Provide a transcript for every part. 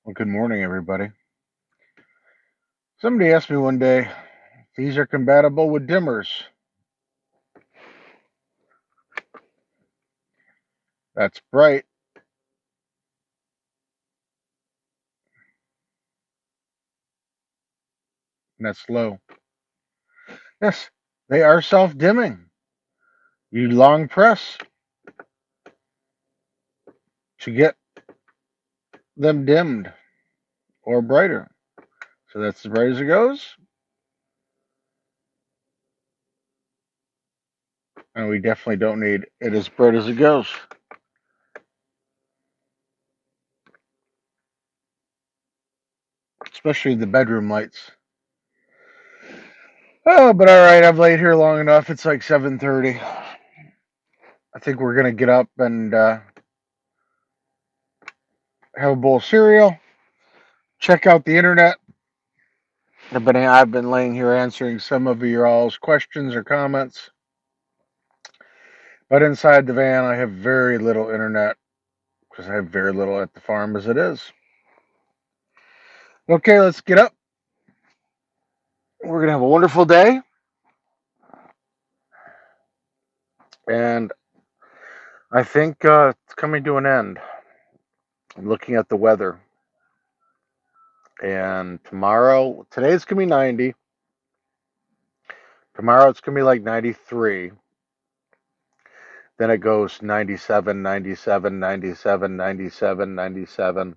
Well, good morning, everybody. Somebody asked me one day if these are compatible with dimmers. That's bright, and that's low. Yes, they are self-dimming. You long press to get them dimmed or brighter. So that's as bright as it goes. And we definitely don't need it as bright as it goes. Especially the bedroom lights. Oh, but all right, I've laid here long enough. It's like 7:30. I think we're gonna get up and have a bowl of cereal, check out the internet. I've been laying here answering some of your all's questions or comments. But inside the van, I have very little internet because I have very little at the farm as it is. Okay, let's get up. We're going to have a wonderful day. And I think it's coming to an end. I'm looking at the weather. And today's going to be 90. Tomorrow it's going to be like 93. Then it goes 97, 97, 97, 97, 97,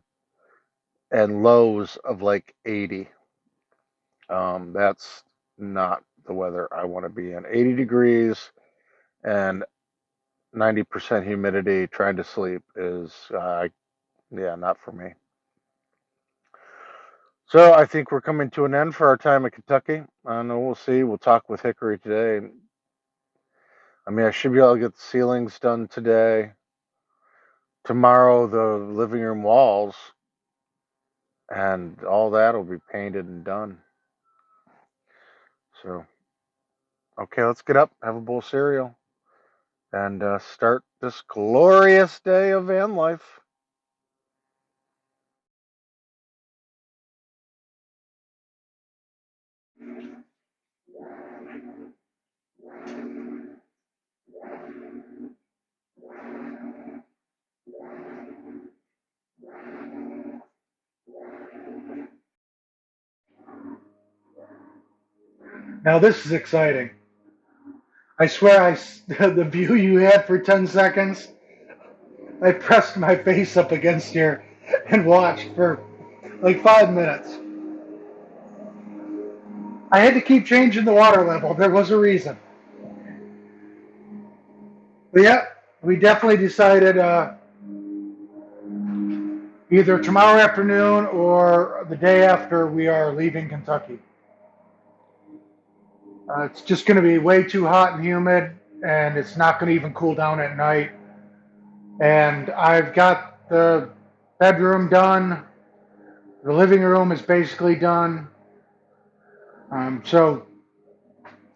and lows of like 80. That's not the weather I want to be in. 80 degrees and 90% humidity trying to sleep is, not for me. So I think we're coming to an end for our time in Kentucky. I know we'll see. We'll talk with Hickory today. I mean, I should be able to get the ceilings done today. Tomorrow, the living room walls and all that will be painted and done. So, okay, let's get up, have a bowl of cereal, and start this glorious day of van life. Now this is exciting. I swear, the view you had for 10 seconds, I pressed my face up against here and watched for like 5 minutes. I had to keep changing the water level. There was a reason. But yeah, we definitely decided either tomorrow afternoon or the day after we are leaving Kentucky. It's just going to be way too hot and humid, and it's not going to even cool down at night. And I've got the bedroom done. The living room is basically done. So,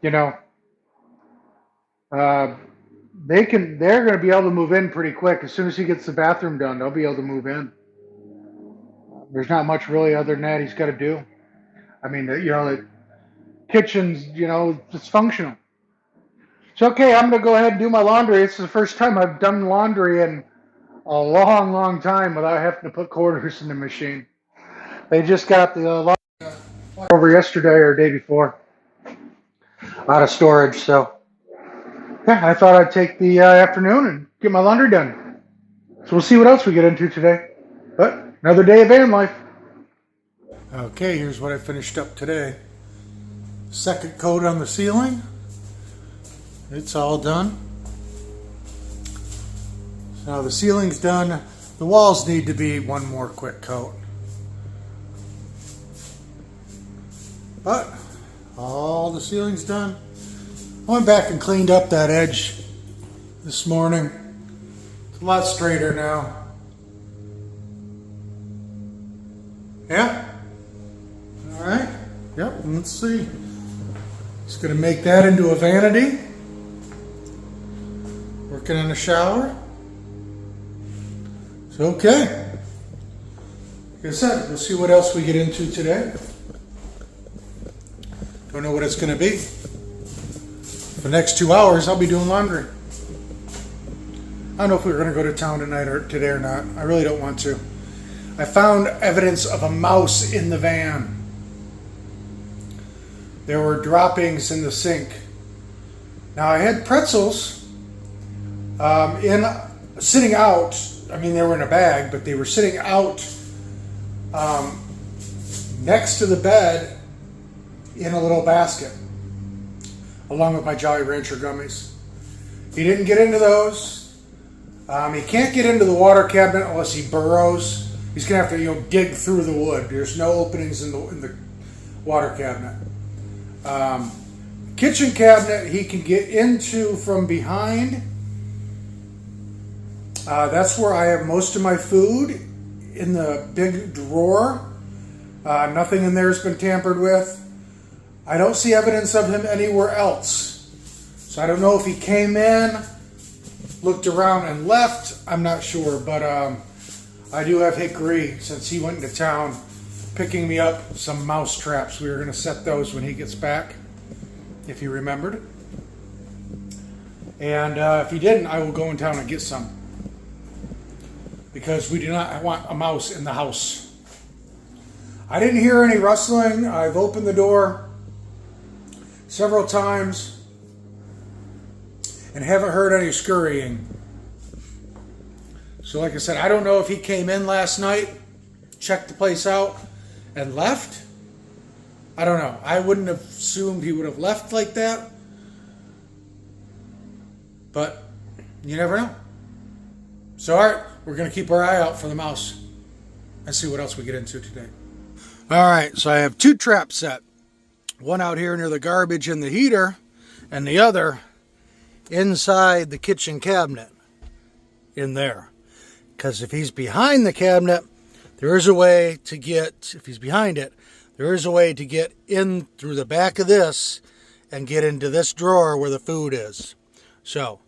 you know, uh, they're going to be able to move in pretty quick. As soon as he gets the bathroom done, they'll be able to move in. There's not much really other than that he's got to do. I mean, the kitchen's, it's functional. So, okay, I'm going to go ahead and do my laundry. It's the first time I've done laundry in a long, long time without having to put quarters in the machine. They just got the laundry over yesterday or day before out of storage. So, yeah, I thought I'd take the afternoon and get my laundry done. So we'll see what else we get into today. But another day of van life. Okay, here's what I finished up today. Second coat on the ceiling. It's all done. So the ceiling's done. The walls need to be one more quick coat. But all the ceiling's done. I went back and cleaned up that edge this morning. It's a lot straighter now. Yeah? All right. Yep, let's see. Just going to make that into a vanity. Working in the shower. It's okay. Like I said, we'll see what else we get into today. Don't know what it's going to be. For the next 2 hours, I'll be doing laundry. I don't know if we're going to go to town tonight or today or not. I really don't want to. I found evidence of a mouse in the van. There were droppings in the sink. Now I had pretzels sitting out. I mean, they were in a bag, but they were sitting out next to the bed in a little basket, along with my Jolly Rancher gummies. He didn't get into those. He can't get into the water cabinet unless he burrows. He's gonna have to, dig through the wood. There's no openings in the water cabinet. Kitchen cabinet he can get into from behind. That's where I have most of my food, in the big drawer. Nothing in there has been tampered with. I don't see evidence of him anywhere else. So I don't know if he came in, looked around and left. I'm not sure, but I do have Hickory, since he went into town, picking me up some mouse traps. We were going to set those when he gets back, if he remembered. And if he didn't, I will go in town and get some, because we do not want a mouse in the house. I didn't hear any rustling. I've opened the door several times and haven't heard any scurrying. So like I said, I don't know if he came in last night, checked the place out, and left. I don't know. I wouldn't have assumed he would have left like that. But you never know. So all right, we're going to keep our eye out for the mouse and see what else we get into today. All right, so I have 2 traps set. One out here near the garbage and the heater, and the other inside the kitchen cabinet in there. Because if he's behind the cabinet, there is a way to get, if he's behind it, there is a way to get in through the back of this and get into this drawer where the food is. So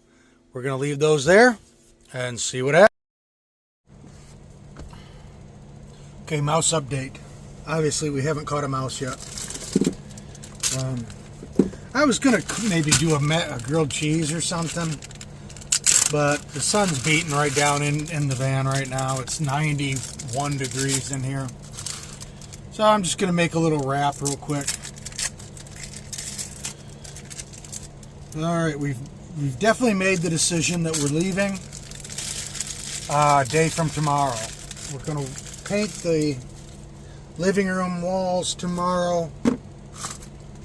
we're going to leave those there and see what happens. Okay, mouse update. Obviously, we haven't caught a mouse yet. I was going to maybe do a grilled cheese or something, but the sun's beating right down in the van right now. It's 91 degrees in here. So I'm just going to make a little wrap real quick. All right, we've definitely made the decision that we're leaving a day from tomorrow. We're going to paint the living room walls tomorrow,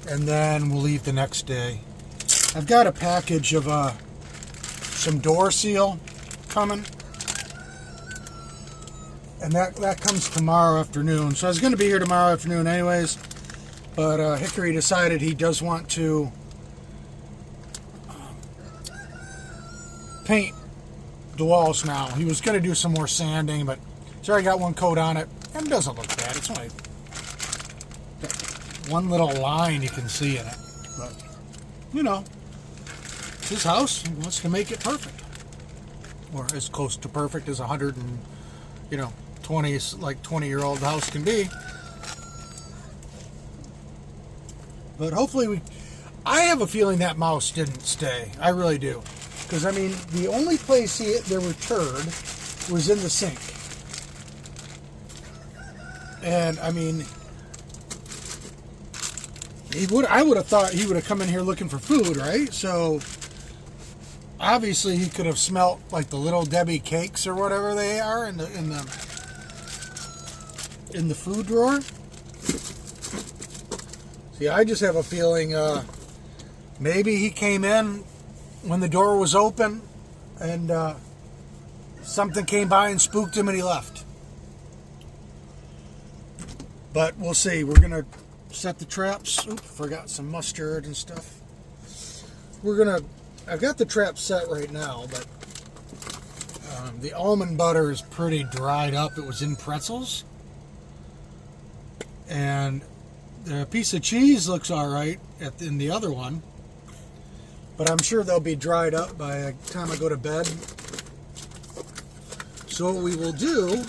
and then we'll leave the next day. I've got a package of some door seal coming, and that comes tomorrow afternoon. So I was going to be here tomorrow afternoon anyways, but Hickory decided he does want to paint the walls now. He was going to do some more sanding, but he's already got one coat on it, and it doesn't look bad. It's only one little line you can see in it, but it's his house. He wants to make it perfect, or as close to perfect as 20-year-old house can be. But hopefully I have a feeling that mouse didn't stay. I really do, because I mean, the only place there were turd was in the sink, and I mean, I would have thought he would have come in here looking for food, right? So obviously he could have smelt like the Little Debbie cakes or whatever they are in the food drawer. See, I just have a feeling maybe he came in when the door was open and something came by and spooked him and he left. But we'll see. We're gonna set the traps. Oops, forgot some mustard and stuff. I've got the trap set right now, but the almond butter is pretty dried up. It was in pretzels. And the piece of cheese looks all right in the other one, but I'm sure they'll be dried up by the time I go to bed. So what we will do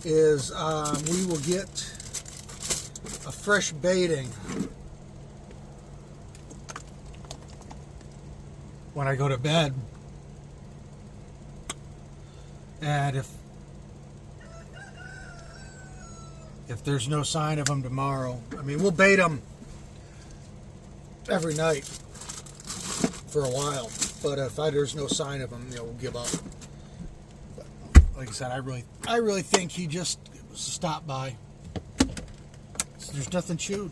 is we will get a fresh baiting when I go to bed. And if there's no sign of them tomorrow, I mean, we'll bait them every night for a while. But if there's no sign of them, we'll give up. But like I said, I really think he just stopped by. So there's nothing chewed.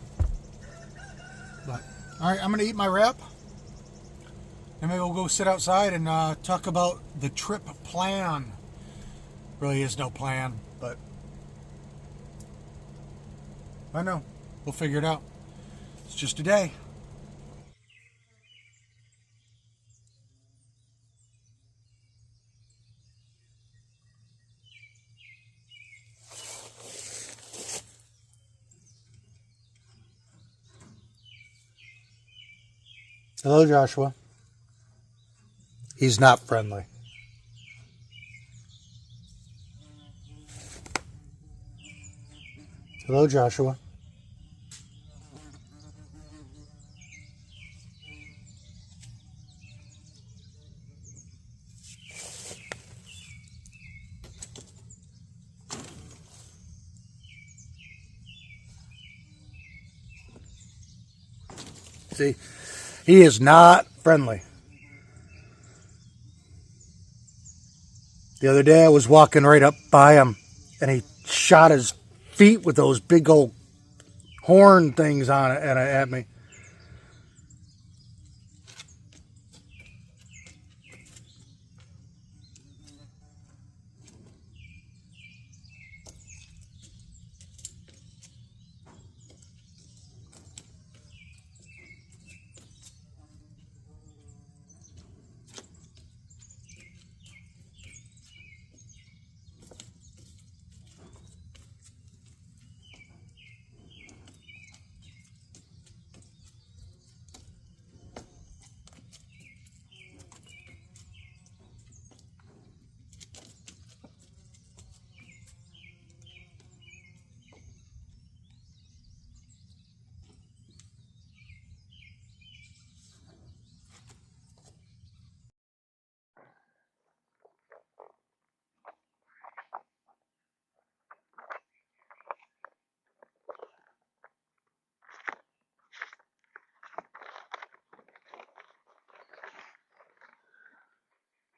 But all right, I'm gonna eat my wrap, and maybe we'll go sit outside and talk about the trip plan. Really is no plan, but I know we'll figure it out. It's just a day. Hello, Joshua. He's not friendly. Hello, Joshua. See, he is not friendly. The other day I was walking right up by him, and he shot his feet with those big old horn things on it at me.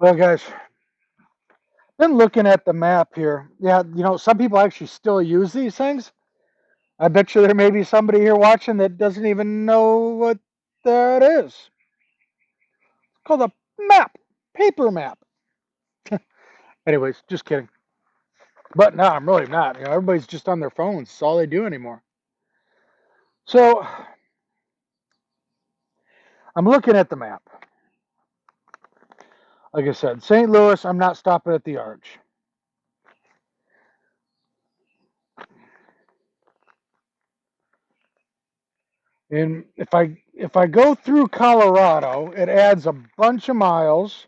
Well, guys, been looking at the map here. Yeah, some people actually still use these things. I bet you there may be somebody here watching that doesn't even know what that is. It's called a map, paper map. Anyways, just kidding. But no, I'm really not. Everybody's just on their phones. It's all they do anymore. So I'm looking at the map. Like I said, St. Louis, I'm not stopping at the Arch. And if I go through Colorado, it adds a bunch of miles.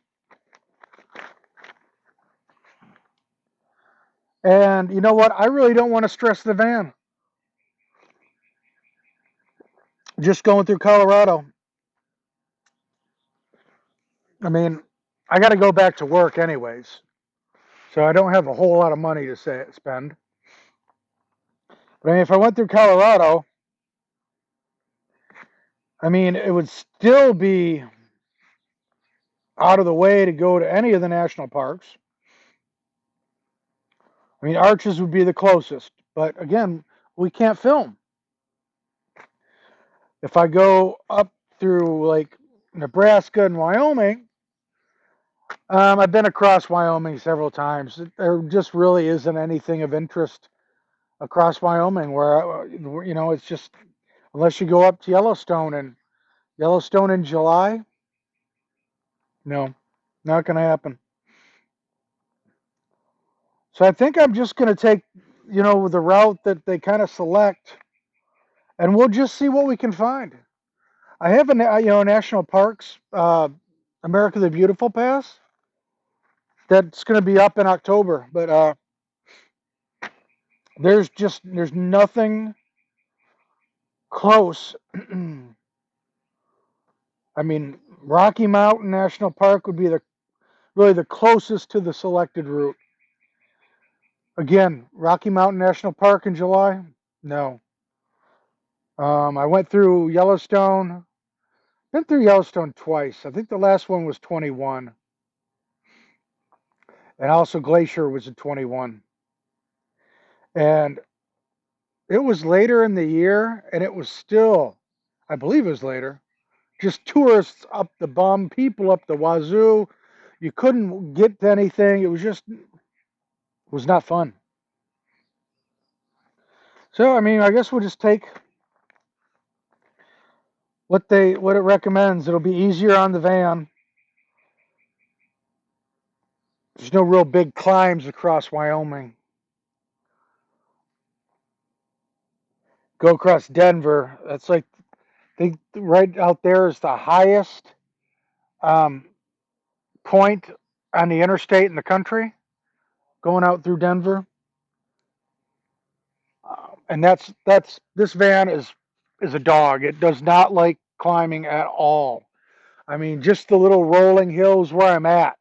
And you know what? I really don't want to stress the van. Just going through Colorado. I mean, I got to go back to work anyways. So I don't have a whole lot of money to spend. But I mean, if I went through Colorado, I mean, it would still be out of the way to go to any of the national parks. I mean, Arches would be the closest. But again, we can't film. If I go up through like Nebraska and Wyoming, I've been across Wyoming several times. There just really isn't anything of interest across Wyoming where, it's just, unless you go up to Yellowstone in July, no, not going to happen. So I think I'm just going to take, the route that they kind of select, and we'll just see what we can find. I have a, National Parks, America the Beautiful Pass. That's going to be up in October, but there's nothing close. I mean, Rocky Mountain National Park would be the really the closest to the selected route. Again, Rocky Mountain National Park in July? No. I went through Yellowstone. Been through Yellowstone twice. I think the last one was 21, and also Glacier was in 21. And it was later in the year, and it was still, I believe it was later, just tourists up the bum, people up the wazoo. You couldn't get to anything. It was just, it was not fun. So, I mean, I guess we'll just take what it recommends. It'll be easier on the van. There's no real big climbs across Wyoming. Go across Denver. That's like right out there is the highest um, point on the interstate in the country. Going out through Denver, and that's this van is a dog. It does not like climbing at all. I mean, just the little rolling hills where I'm at,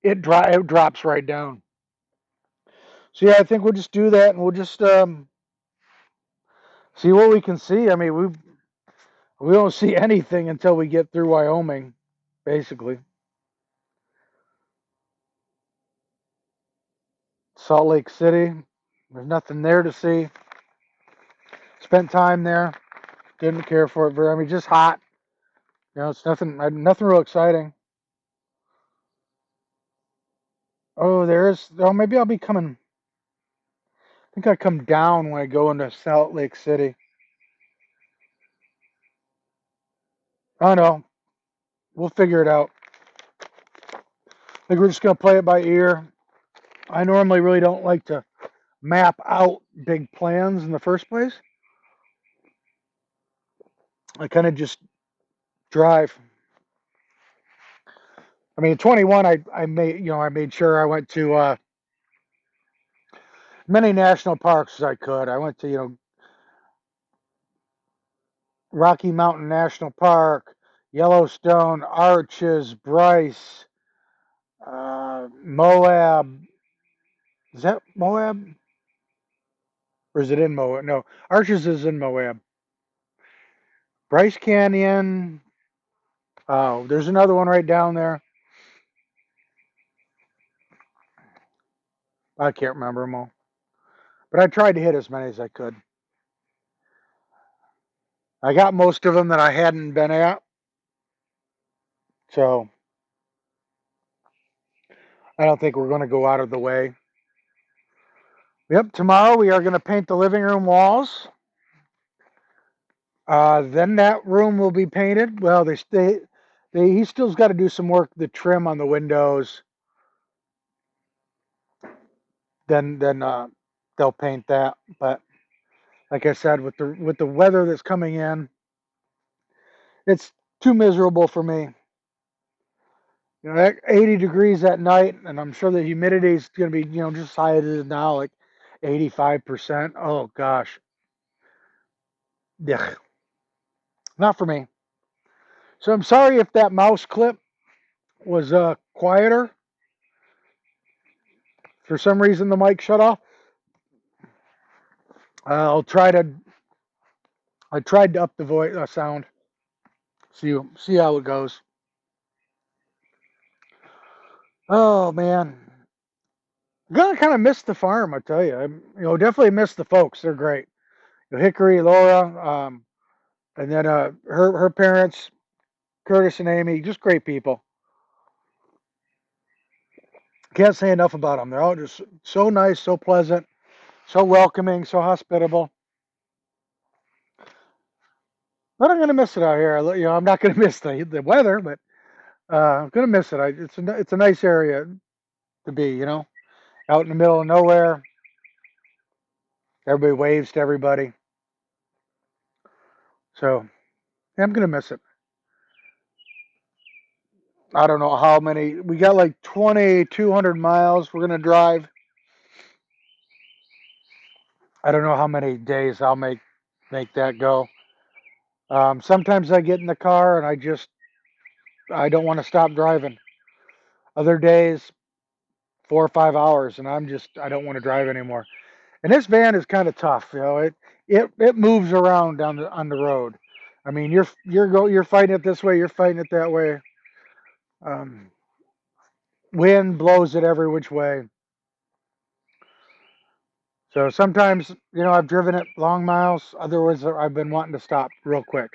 it drops right down. So yeah, I think we'll just do that, and we'll just see what we can see. I mean, we don't see anything until we get through Wyoming, basically. Salt Lake City, there's nothing there to see. Spent time there, didn't care for it very. I mean, just hot. You know, it's nothing real exciting. Oh, there is. Oh, maybe I'll be coming. I think I come down when I go into Salt Lake City. Oh no, we'll figure it out. I think we're just gonna play it by ear. I normally really don't like to map out big plans in the first place. I kind of just drive. I mean, 21, I made sure I went to many national parks as I could. I went to Rocky Mountain National Park, Yellowstone, Arches, Bryce, Moab. Is that Moab? Or is it in Moab? No, Arches is in Moab. Bryce Canyon. Oh, there's another one right down there. I can't remember them all. But I tried to hit as many as I could. I got most of them that I hadn't been at. So I don't think we're going to go out of the way. Yep, tomorrow we are going to paint the living room walls. Then that room will be painted. Well, he still's got to do some work, the trim on the windows. Then they'll paint that. But like I said, with the weather that's coming in, it's too miserable for me. 80 degrees at night, and I'm sure the humidity is going to be just as high as it is now, like 85%. Oh gosh, yeah, not for me. So I'm sorry if that mouse clip was quieter. For some reason, the mic shut off. I'll try to. I tried to up the voice sound. See how it goes. Oh man, I'm gonna kind of miss the farm. I tell you, definitely miss the folks. They're great. Hickory, Laura, and then her parents, Curtis and Amy, just great people. Can't say enough about them. They're all just so nice, so pleasant, so welcoming, so hospitable. But I'm gonna miss it out here. I'm not gonna miss the weather, but I'm gonna miss it. It's a nice area to be. Out in the middle of nowhere. Everybody waves to everybody. So yeah, I'm gonna miss it. I don't know how many. We got like 2,200 miles. We're gonna drive. I don't know how many days I'll make that go. Sometimes I get in the car and I don't want to stop driving. Other days, 4 or 5 hours, and I don't want to drive anymore. And this van is kind of tough, you know. It moves around on the road. I mean, you're fighting it this way, you're fighting it that way. Um, Wind blows it every which way. So sometimes, I've driven it long miles. Otherwise, I've been wanting to stop real quick.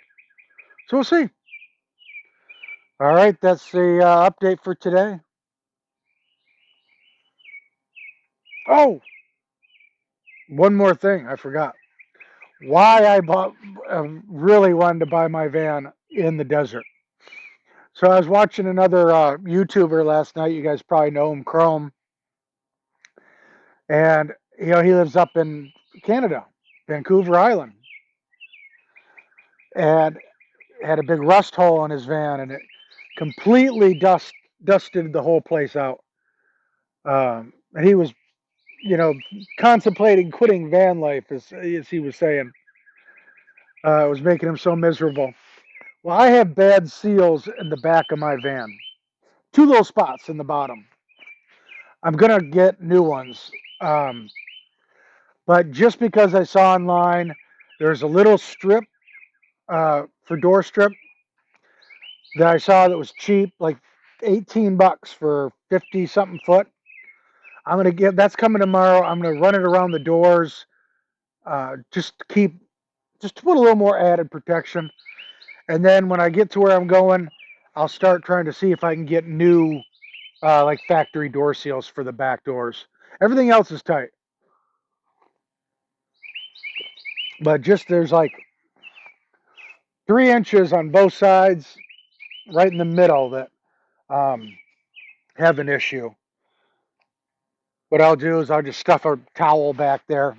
So we'll see. All right, that's the update for today. Oh, one more thing I forgot. Why I really wanted to buy my van in the desert. So I was watching another YouTuber last night. You guys probably know him, Chrome, and he lives up in Canada, Vancouver Island, and had a big rust hole in his van, and it completely dusted the whole place out. And he was, contemplating quitting van life, as he was saying. It was making him so miserable. Well, I have bad seals in the back of my van, two little spots in the bottom. I'm gonna get new ones, um, but just because I saw online there's a little strip for door strip that I saw that was cheap, like $18 for 50 something foot. That's coming tomorrow. I'm gonna run it around the doors, just to put a little more added protection. And then when I get to where I'm going, I'll start trying to see if I can get new, like factory door seals for the back doors. Everything else is tight, but just there's like 3 inches on both sides, right in the middle, that um, have an issue. What I'll do is I'll just stuff a towel back there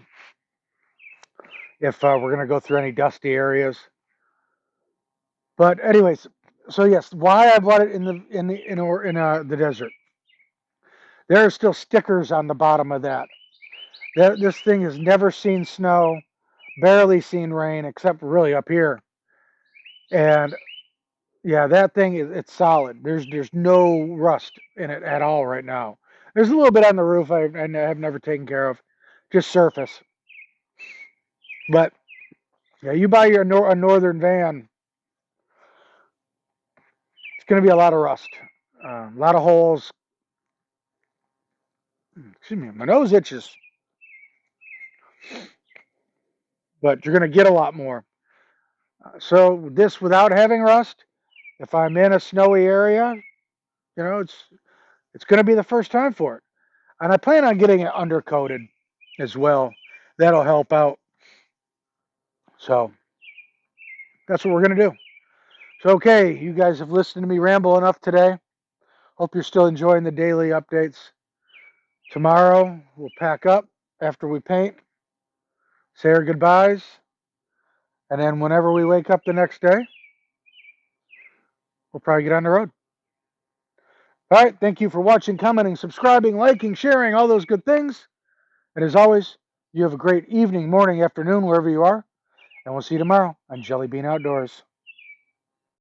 if we're gonna go through any dusty areas. But anyways, so yes, why I bought it in the desert. There are still stickers on the bottom of that. This thing has never seen snow, barely seen rain, except really up here. And yeah, that thing it's solid. There's no rust in it at all right now. There's a little bit on the roof I have never taken care of, just surface. But yeah, you buy a northern van, it's going to be a lot of rust, a lot of holes. Excuse me, my nose itches, but you're going to get a lot more. So this without having rust, if I'm in a snowy area, it's going to be the first time for it, and I plan on getting it undercoated as well. That'll help out. So that's what we're going to do. So okay, you guys have listened to me ramble enough today. Hope you're still enjoying the daily updates. Tomorrow we'll pack up after we paint, say our goodbyes, and then whenever we wake up the next day, we'll probably get on the road. All right, thank you for watching, commenting, subscribing, liking, sharing, all those good things. And as always, you have a great evening, morning, afternoon, wherever you are. And we'll see you tomorrow on Jelly Bean Outdoors.